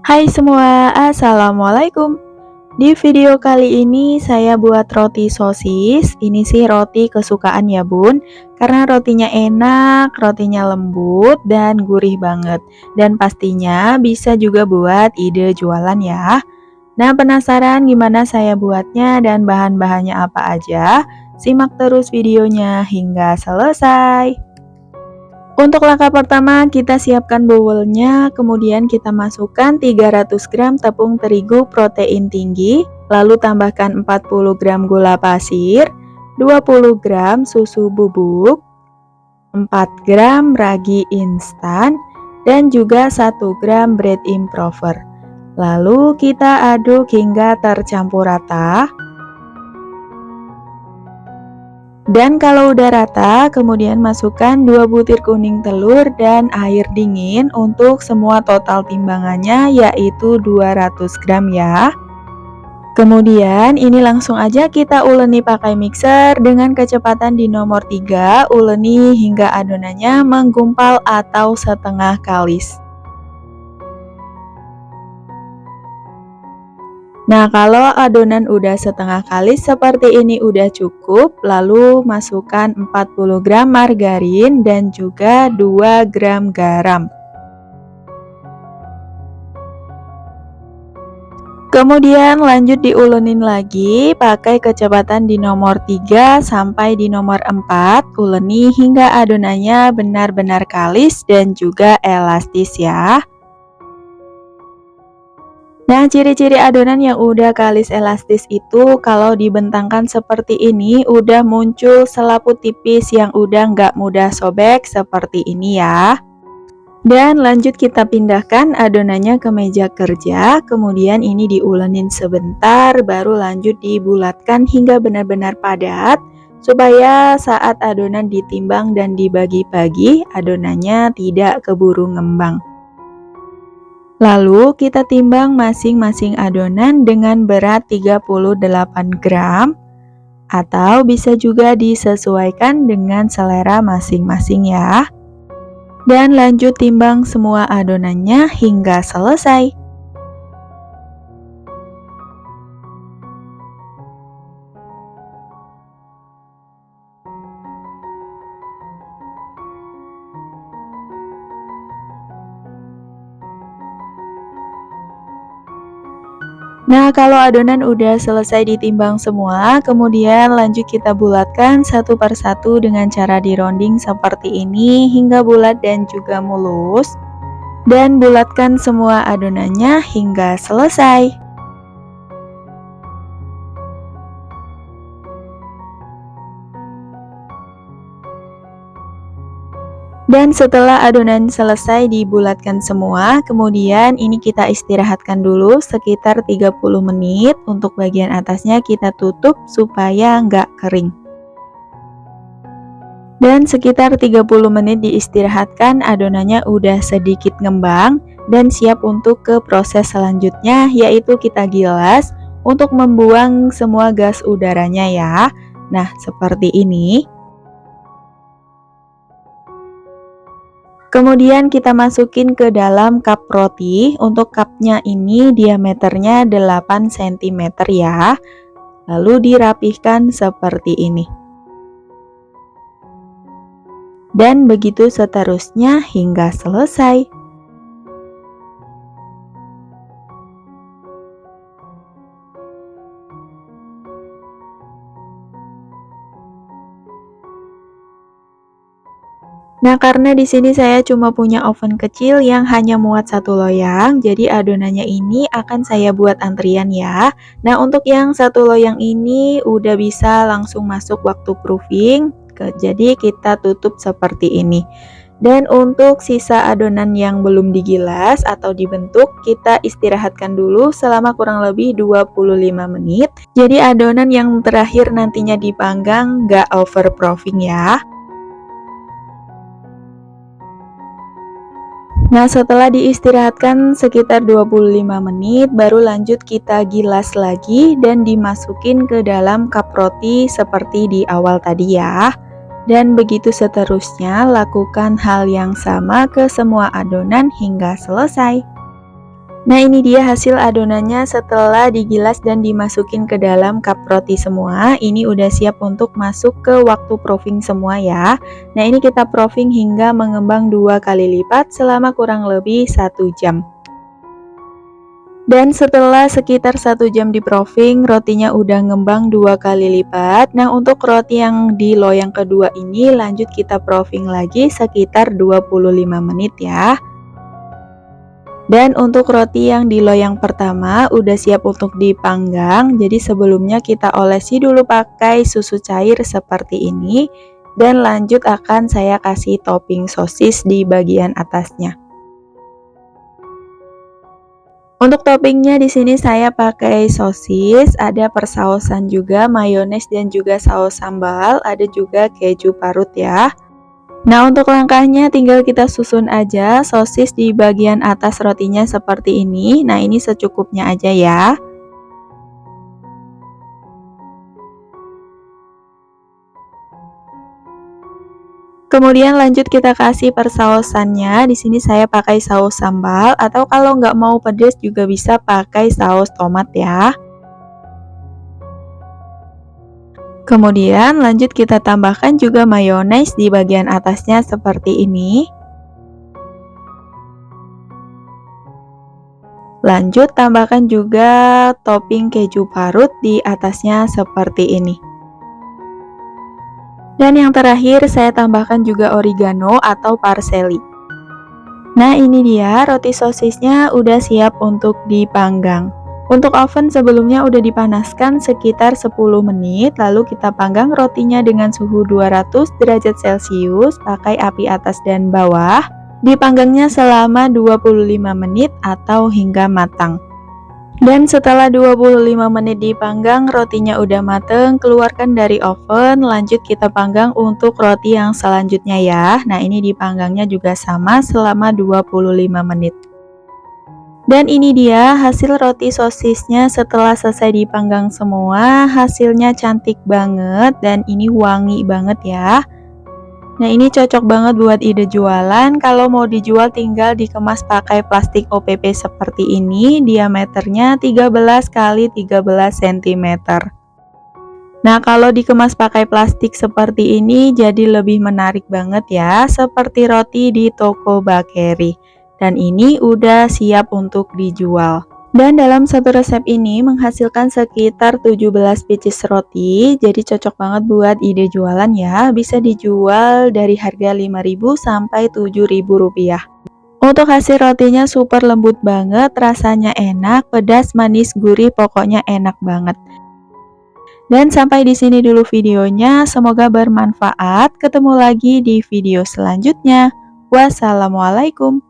Hai semua, Assalamualaikum. Di video kali ini saya buat roti sosis. Ini sih roti kesukaan ya bun, karena rotinya enak, rotinya lembut dan gurih banget. Dan pastinya bisa juga buat ide jualan ya. Nah, penasaran gimana saya buatnya dan bahan-bahannya apa aja? Simak terus videonya hingga selesai. Untuk langkah pertama, kita siapkan bowlnya, kemudian kita masukkan 300 gram tepung terigu protein tinggi, lalu tambahkan 40 gram gula pasir, 20 gram susu bubuk, 4 gram ragi instan, dan juga 1 gram bread improver. Lalu kita aduk hingga tercampur rata. Dan kalau udah rata, kemudian masukkan 2 butir kuning telur dan air dingin untuk semua total timbangannya yaitu 200 gram ya. Kemudian ini langsung aja kita uleni pakai mixer dengan kecepatan di nomor 3, uleni hingga adonannya menggumpal atau setengah kalis. Nah, kalau adonan udah setengah kalis seperti ini udah cukup, lalu masukkan 40 gram margarin dan juga 2 gram garam. Kemudian lanjut diulenin lagi pakai kecepatan di nomor 3 sampai di nomor 4, uleni hingga adonannya benar-benar kalis dan juga elastis ya. Nah, ciri-ciri adonan yang udah kalis elastis itu kalau dibentangkan seperti ini udah muncul selaput tipis yang udah nggak mudah sobek seperti ini ya. Dan lanjut kita pindahkan adonannya ke meja kerja, kemudian ini diulenin sebentar, baru lanjut dibulatkan hingga benar-benar padat, supaya saat adonan ditimbang dan dibagi-bagi, adonannya tidak keburu ngembang. Lalu kita timbang masing-masing adonan dengan berat 38 gram atau bisa juga disesuaikan dengan selera masing-masing ya. Dan lanjut timbang semua adonannya hingga selesai. Nah, kalau adonan udah selesai ditimbang semua, kemudian lanjut kita bulatkan satu persatu dengan cara dironding seperti ini hingga bulat dan juga mulus. Dan bulatkan semua adonannya hingga selesai. Dan setelah adonan selesai dibulatkan semua, kemudian ini kita istirahatkan dulu sekitar 30 menit. Untuk bagian atasnya kita tutup supaya nggak kering. Dan sekitar 30 menit diistirahatkan, adonannya udah sedikit ngembang dan siap untuk ke proses selanjutnya, yaitu kita gilas untuk membuang semua gas udaranya ya. Nah, seperti ini. Kemudian kita masukin ke dalam cup roti. Untuk cupnya ini diameternya 8 cm ya. Lalu dirapihkan seperti ini. Dan begitu seterusnya hingga selesai. Nah, karena di sini saya cuma punya oven kecil yang hanya muat satu loyang, jadi adonannya ini akan saya buat antrian ya. Nah, untuk yang satu loyang ini udah bisa langsung masuk waktu proofing, jadi kita tutup seperti ini. Dan untuk sisa adonan yang belum digilas atau dibentuk, kita istirahatkan dulu selama kurang lebih 25 menit. Jadi adonan yang terakhir nantinya dipanggang nggak over proofing ya. Nah, setelah diistirahatkan sekitar 25 menit, baru lanjut kita gilas lagi dan dimasukin ke dalam cup roti seperti di awal tadi ya. Dan begitu seterusnya, lakukan hal yang sama ke semua adonan hingga selesai. Nah, ini dia hasil adonannya setelah digilas dan dimasukin ke dalam cup roti semua. Ini udah siap untuk masuk ke waktu proofing semua ya. Nah, ini kita proofing hingga mengembang 2 kali lipat selama kurang lebih 1 jam. Dan setelah sekitar 1 jam di proofing, rotinya udah ngembang 2 kali lipat. Nah, untuk roti yang di loyang kedua ini lanjut kita proofing lagi sekitar 25 menit ya. Dan untuk roti yang di loyang pertama udah siap untuk dipanggang. Jadi sebelumnya kita olesi dulu pakai susu cair seperti ini. Dan lanjut akan saya kasih topping sosis di bagian atasnya. Untuk toppingnya di sini saya pakai sosis, ada persausan juga, mayones dan juga saus sambal, ada juga keju parut ya. Nah, untuk langkahnya tinggal kita susun aja sosis di bagian atas rotinya seperti ini. Nah, ini secukupnya aja ya. Kemudian lanjut kita kasih persausannya. Di sini saya pakai saus sambal atau kalau nggak mau pedas juga bisa pakai saus tomat ya. Kemudian lanjut kita tambahkan juga mayones di bagian atasnya seperti ini. Lanjut tambahkan juga topping keju parut di atasnya seperti ini. Dan yang terakhir saya tambahkan juga oregano atau parsley. Nah, ini dia roti sosisnya udah siap untuk dipanggang. Untuk oven sebelumnya udah dipanaskan sekitar 10 menit, lalu kita panggang rotinya dengan suhu 200 derajat Celcius, pakai api atas dan bawah. Dipanggangnya selama 25 menit atau hingga matang. Dan setelah 25 menit dipanggang, rotinya udah mateng, keluarkan dari oven, lanjut kita panggang untuk roti yang selanjutnya ya. Nah, ini dipanggangnya juga sama selama 25 menit. Dan ini dia hasil roti sosisnya setelah selesai dipanggang semua. Hasilnya cantik banget dan ini wangi banget ya. Nah, ini cocok banget buat ide jualan. Kalau mau dijual tinggal dikemas pakai plastik OPP seperti ini. Diameternya 13 x 13 cm. Nah, kalau dikemas pakai plastik seperti ini jadi lebih menarik banget ya, seperti roti di toko bakery. Dan ini udah siap untuk dijual. Dan dalam satu resep ini menghasilkan sekitar 17 pieces roti, jadi cocok banget buat ide jualan ya. Bisa dijual dari harga 5.000 sampai 7.000 rupiah. Untuk hasil rotinya super lembut banget, rasanya enak, pedas, manis, gurih, pokoknya enak banget. Dan sampai di sini dulu videonya, semoga bermanfaat. Ketemu lagi di video selanjutnya. Wassalamualaikum.